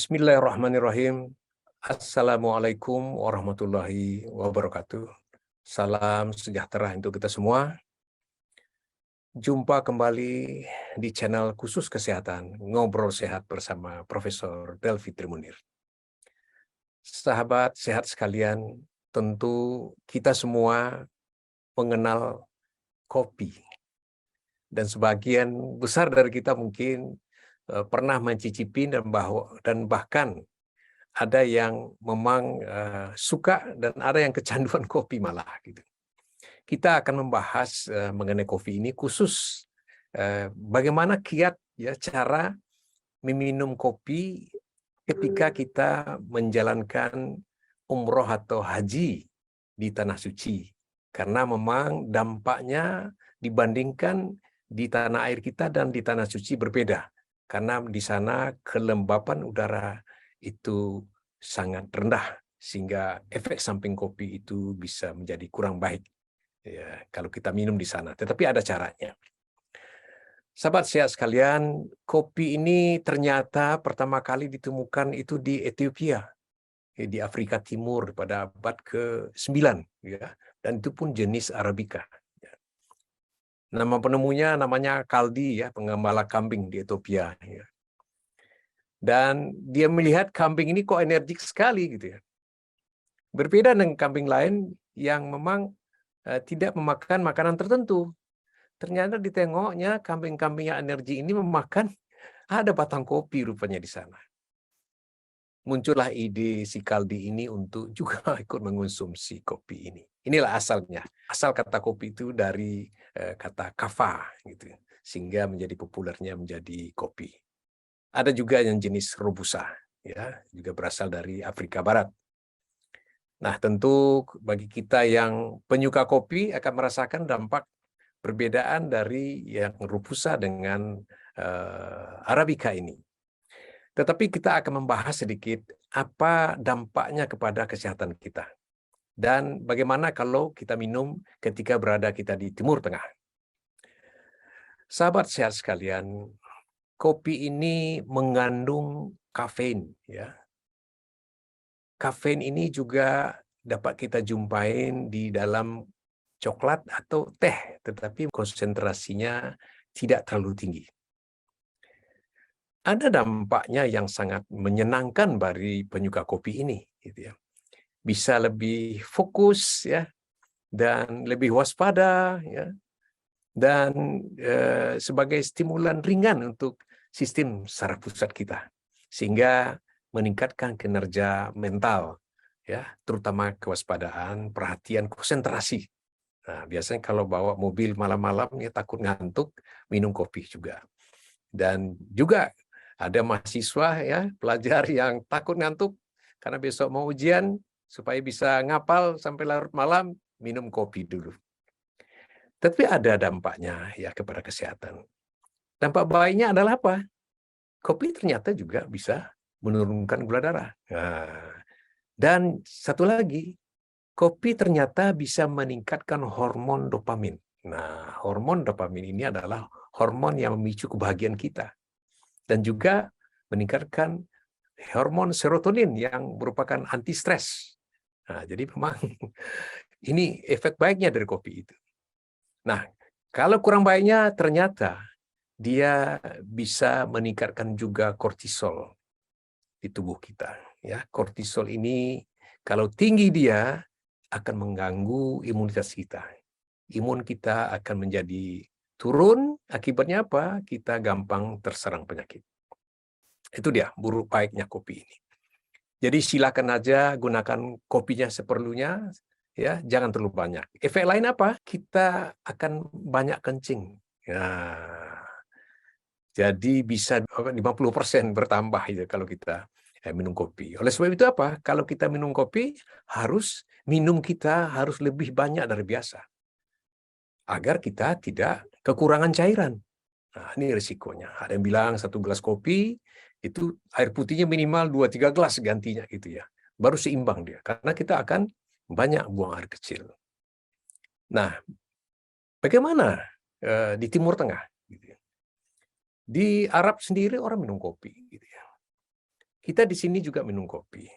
Bismillahirrahmanirrahim. Assalamualaikum warahmatullahi wabarakatuh. Salam sejahtera untuk kita semua. Jumpa kembali di channel khusus kesehatan, Ngobrol Sehat bersama Profesor Delvi Trimunir. Sahabat sehat sekalian, tentu kita semua mengenal kopi. Dan sebagian besar dari kita mungkin pernah mencicipi dan bahkan ada yang memang suka dan ada yang kecanduan kopi malah gitu. Kita akan membahas mengenai kopi ini khusus bagaimana kiat ya cara meminum kopi ketika kita menjalankan umroh atau haji di tanah suci, karena memang dampaknya dibandingkan di tanah air kita dan di tanah suci berbeda, karena di sana kelembapan udara itu sangat rendah sehingga efek samping kopi itu bisa menjadi kurang baik ya kalau kita minum di sana. Tetapi ada caranya. Sahabat sehat sekalian, kopi ini ternyata pertama kali ditemukan itu di Ethiopia, di Afrika Timur pada abad ke-9 ya, dan itu pun jenis Arabica. Nama penemunya namanya Kaldi ya, penggembala kambing di Ethiopia ya. Dan dia melihat kambing ini kok energik sekali gitu ya. Berbeda dengan kambing lain yang memang tidak memakan makanan tertentu. Ternyata ditengoknya kambing-kambing yang energi ini memakan ada batang kopi rupanya di sana. Muncullah ide si Kaldi ini untuk juga ikut mengonsumsi kopi ini. Inilah asalnya. Asal kata kopi itu dari kata kava gitu, sehingga menjadi populernya menjadi kopi. Ada juga yang jenis Robusta, ya, juga berasal dari Afrika Barat. Nah, tentu bagi kita yang penyuka kopi akan merasakan dampak perbedaan dari yang Robusta dengan Arabica ini. Tetapi kita akan membahas sedikit apa dampaknya kepada kesehatan kita. Dan bagaimana kalau kita minum ketika berada kita di Timur Tengah. Sahabat sehat sekalian, kopi ini mengandung kafein. Ya. Kafein ini juga dapat kita jumpain di dalam coklat atau teh, tetapi konsentrasinya tidak terlalu tinggi. Ada dampaknya yang sangat menyenangkan bagi penyuka kopi ini, gitu ya. Bisa lebih fokus ya, dan lebih waspada ya, dan sebagai stimulan ringan untuk sistem saraf pusat kita, sehingga meningkatkan kinerja mental ya, terutama kewaspadaan, perhatian, konsentrasi. Nah, biasanya kalau bawa mobil malam-malam ya takut ngantuk, minum kopi juga. Dan juga ada mahasiswa ya, pelajar yang takut ngantuk karena besok mau ujian, supaya bisa ngapal sampai larut malam, minum kopi dulu. Tapi ada dampaknya ya kepada kesehatan. Dampak baiknya adalah apa? Kopi ternyata juga bisa menurunkan gula darah. Nah, dan satu lagi, kopi ternyata bisa meningkatkan hormon dopamin. Nah, hormon dopamin ini adalah hormon yang memicu kebahagiaan kita. Dan juga meningkatkan hormon serotonin yang merupakan anti stres. Nah, jadi memang ini efek baiknya dari kopi itu. Nah, kalau kurang baiknya ternyata dia bisa meningkatkan juga kortisol di tubuh kita. Ya, kortisol ini kalau tinggi dia akan mengganggu imunitas kita. Imun kita akan menjadi turun, akibatnya apa? Kita gampang terserang penyakit. Itu dia buruk baiknya kopi ini. Jadi silakan aja gunakan kopinya seperlunya, ya, jangan terlalu banyak. Efek lain apa? Kita akan banyak kencing. Nah, jadi bisa 50% bertambah itu kalau kita minum kopi. Oleh sebab itu apa? Kalau kita minum kopi, minum kita harus lebih banyak dari biasa. Agar kita tidak kekurangan cairan. Nah, ini risikonya. Ada yang bilang 1 gelas kopi, itu air putihnya minimal 2-3 gelas gantinya gitu ya. Baru seimbang dia. Karena kita akan banyak buang air kecil. Nah, bagaimana di Timur Tengah? Gitu ya. Di Arab sendiri orang minum kopi. Gitu ya. kita di sini juga minum kopi.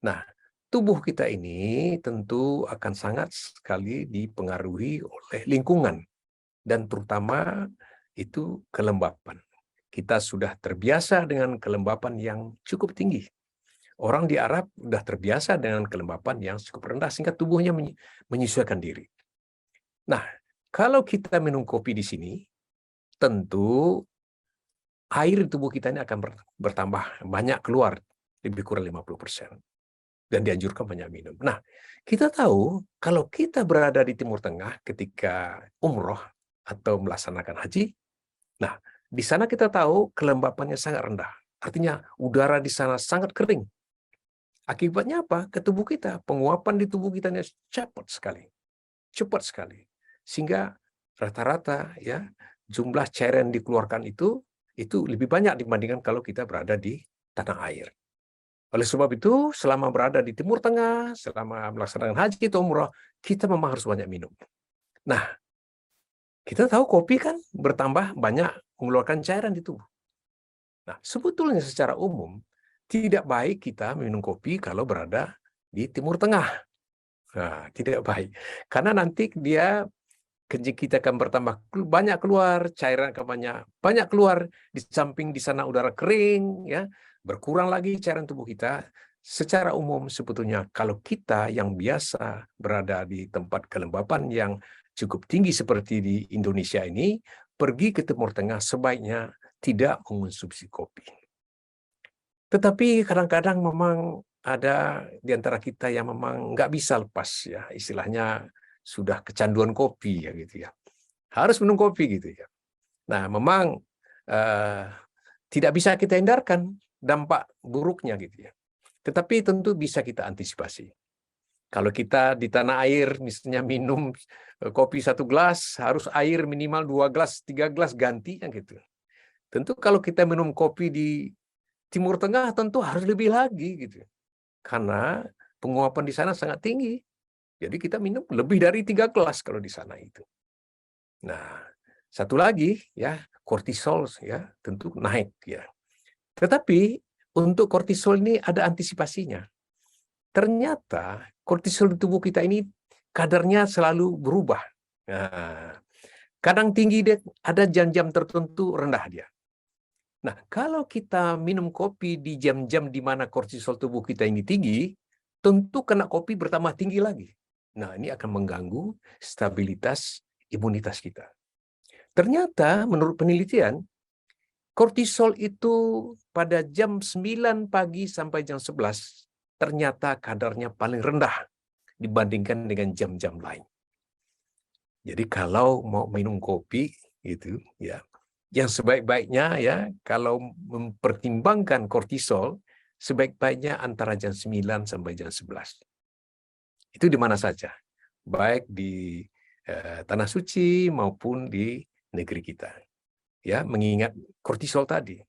Nah, tubuh kita ini tentu akan sangat sekali dipengaruhi oleh lingkungan, dan terutama itu kelembapan. Kita sudah terbiasa dengan kelembapan yang cukup tinggi. Orang di Arab sudah terbiasa dengan kelembapan yang cukup rendah, sehingga tubuhnya menyesuaikan diri. Nah, kalau kita minum kopi di sini, tentu air di tubuh kita ini akan bertambah banyak keluar, lebih kurang 50%. Dan dianjurkan banyak minum. Nah, kita tahu kalau kita berada di Timur Tengah ketika umroh atau melaksanakan haji, nah, di sana kita tahu kelembapannya sangat rendah. Artinya udara di sana sangat kering. Akibatnya apa? Ke tubuh kita, penguapan di tubuh kita ini cepat sekali. Sehingga rata-rata ya jumlah cairan yang dikeluarkan itu lebih banyak dibandingkan kalau kita berada di tanah air. Oleh sebab itu, selama berada di Timur Tengah, selama melaksanakan haji atau umrah, kita memang harus banyak minum. Nah, kita tahu kopi kan bertambah banyak mengeluarkan cairan di tubuh. Nah, sebetulnya secara umum, tidak baik kita minum kopi kalau berada di Timur Tengah. Nah, tidak baik. Karena nanti kencing kita akan bertambah banyak keluar, cairan akan banyak keluar, di samping di sana udara kering, ya, berkurang lagi cairan tubuh kita. Secara umum sebetulnya kalau kita yang biasa berada di tempat kelembapan yang cukup tinggi seperti di Indonesia ini, pergi ke Timur Tengah sebaiknya tidak mengonsumsi kopi. Tetapi kadang-kadang memang ada di antara kita yang memang nggak bisa lepas, ya, istilahnya sudah kecanduan kopi, ya gitu ya. Harus minum kopi gitu ya. Nah, memang eh, tidak bisa kita hindarkan dampak buruknya gitu ya. Tetapi tentu bisa kita antisipasi. Kalau kita di tanah air misalnya minum kopi 1 gelas, harus air minimal 2 gelas, 3 gelas ganti kan gitu. Tentu kalau kita minum kopi di Timur Tengah tentu harus lebih lagi gitu. Karena penguapan di sana sangat tinggi. Jadi kita minum lebih dari 3 gelas kalau di sana itu. Nah, satu lagi ya, kortisol ya tentu naik ya. Tetapi untuk kortisol ini ada antisipasinya. Ternyata kortisol di tubuh kita ini kadarnya selalu berubah. Nah, kadang tinggi dia, ada jam-jam tertentu rendah dia. Nah, kalau kita minum kopi di jam-jam di mana kortisol tubuh kita ini tinggi, tentu kena kopi bertambah tinggi lagi. Nah, ini akan mengganggu stabilitas imunitas kita. Ternyata menurut penelitian, kortisol itu pada jam 9 pagi sampai jam 11 ternyata kadarnya paling rendah dibandingkan dengan jam-jam lain. Jadi kalau mau minum kopi itu ya, yang sebaik-baiknya ya kalau mempertimbangkan kortisol, sebaik-baiknya antara jam 9 sampai jam 11. Itu di mana saja, baik di tanah suci maupun di negeri kita. Ya, mengingat kortisol tadi.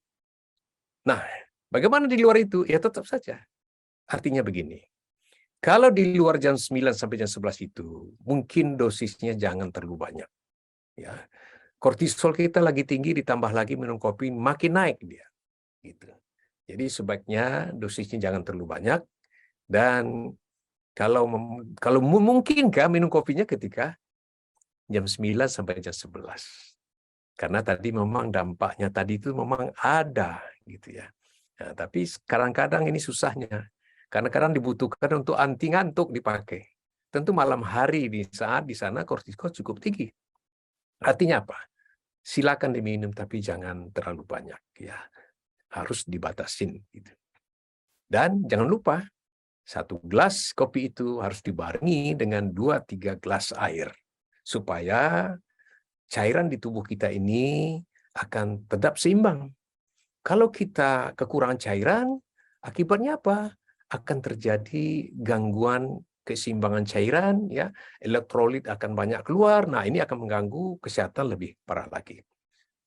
Nah, bagaimana di luar itu? Ya tetap saja. Artinya begini, kalau di luar jam 9 sampai jam 11 itu, mungkin dosisnya jangan terlalu banyak. Ya, kortisol kita lagi tinggi, ditambah lagi minum kopi, makin naik dia. Gitu. Jadi sebaiknya dosisnya jangan terlalu banyak, dan kalau memungkinkan minum kopinya ketika jam 9 sampai jam 11. Karena tadi memang dampaknya tadi itu memang ada gitu ya. Nah, tapi kadang-kadang ini susahnya. Kadang-kadang dibutuhkan untuk anti ngantuk dipakai. Tentu malam hari di saat di sana kortisol cukup tinggi. Artinya apa? Silakan diminum tapi jangan terlalu banyak ya. Harus dibatasin gitu. Dan jangan lupa 1 gelas kopi itu harus dibarengi dengan 2-3 gelas air supaya cairan di tubuh kita ini akan tetap seimbang. Kalau kita kekurangan cairan, akibatnya apa? Akan terjadi gangguan keseimbangan cairan, ya, elektrolit akan banyak keluar. Nah, ini akan mengganggu kesehatan lebih parah lagi.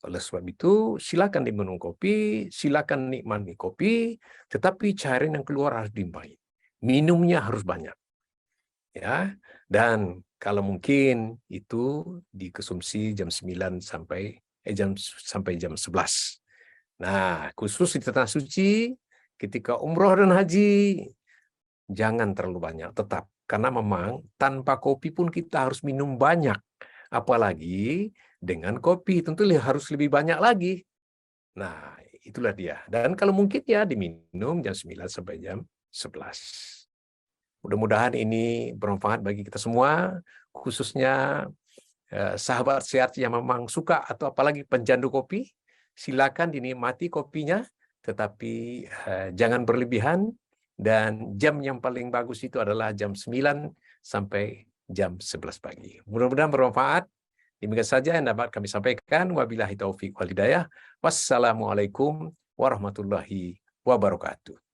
Oleh sebab itu, silakan diminum kopi, silakan nikmati kopi, tetapi cairan yang keluar harus diimbangi. Minumnya harus banyak, ya. Dan kalau mungkin itu dikonsumsi jam 9 sampai jam 11. Nah, khusus di tanah suci ketika umroh dan haji, jangan terlalu banyak tetap. Karena memang tanpa kopi pun kita harus minum banyak. Apalagi dengan kopi, tentu harus lebih banyak lagi. Nah, itulah dia. Dan kalau mungkin ya diminum jam 9 sampai jam 11. Mudah-mudahan ini bermanfaat bagi kita semua, khususnya sahabat sehat yang memang suka atau apalagi pencandu kopi. Silakan dinikmati kopinya, tetapi jangan berlebihan, dan jam yang paling bagus itu adalah jam 9 sampai jam 11 pagi. Mudah-mudahan bermanfaat. Demikian saja yang dapat kami sampaikan. Wabillahi taufiq wal hidayah. Wassalamualaikum warahmatullahi wabarakatuh.